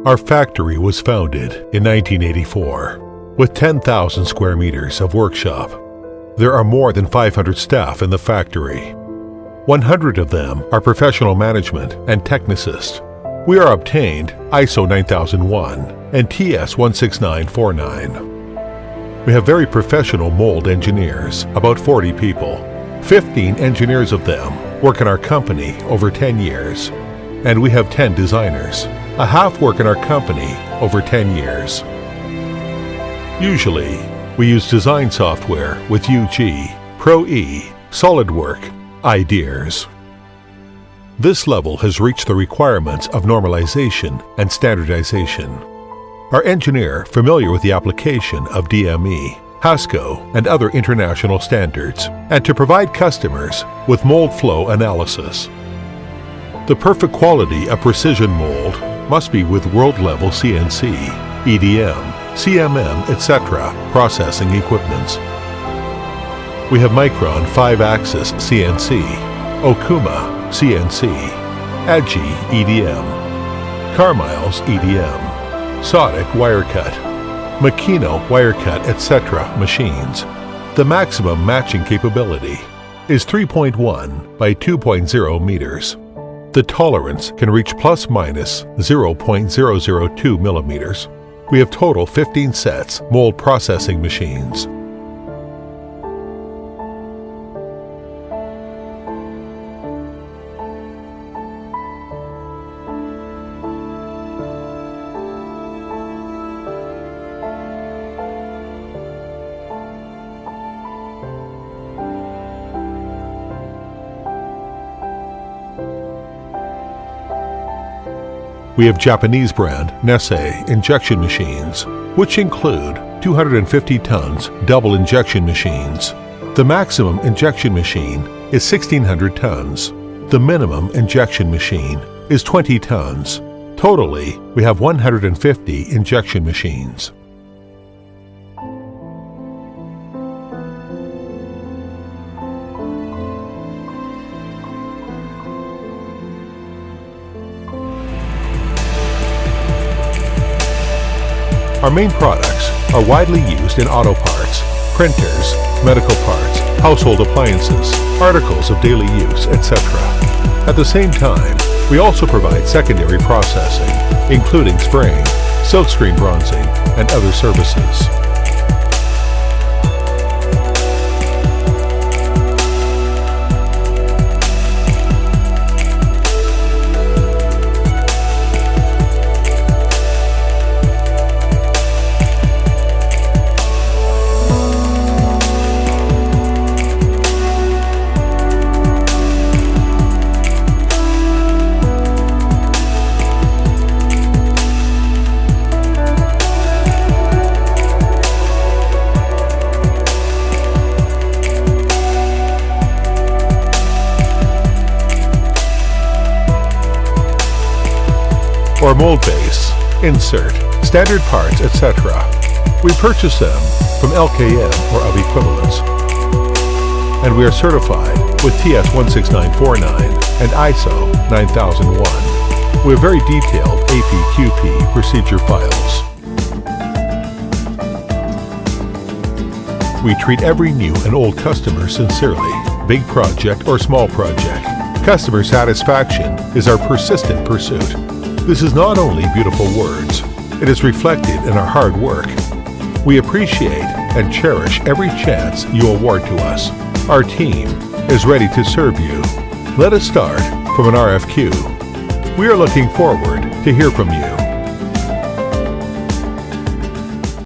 Our factory was founded in 1984 with 10,000 square meters of workshop. There are more than 500 staff in the factory. 100 of them are professional management and technicists. We are obtained ISO 9001 and TS 16949. We have very professional mold engineers, about 40 people. 15 engineers of them work in our company over 10 years, and we have 10 designers. A half work in our company over 10 years. Usually, we use design software with UG, Pro-E, SolidWorks, Ideas. This level has reached the requirements of normalization and standardization. Our engineer familiar with the application of DME, Hasco, and other international standards, and to provide customers with mold flow analysis. The perfect quality of precision mold must be with world-level CNC, EDM, CMM, etc. processing equipments. We have Micron 5-axis CNC, Okuma CNC, Agi EDM, Carmile's EDM, Sodic wire cut, Makino wire cut, etc. machines. The maximum matching capability is 3.1 by 2.0 meters. The tolerance can reach plus minus 0.002 millimeters. We have total 15 sets mold processing machines. We have Japanese brand Nesse injection machines, which include 250 tons double injection machines. The maximum injection machine is 1,600 tons. The minimum injection machine is 20 tons. Totally, we have 150 injection machines. Our main products are widely used in auto parts, printers, medical parts, household appliances, articles of daily use, etc. At the same time, we also provide secondary processing, including spraying, silkscreen bronzing, and other services. Or mold base, insert, standard parts, etc. We purchase them from LKM or of equivalents. And we are certified with TS 16949 and ISO 9001. We have very detailed APQP procedure files. We treat every new and old customer sincerely, big project or small project. Customer satisfaction is our persistent pursuit. This is not only beautiful words, it is reflected in our hard work. We appreciate and cherish every chance you award to us. Our team is ready to serve you. Let us start from an RFQ. We are looking forward to hear from you.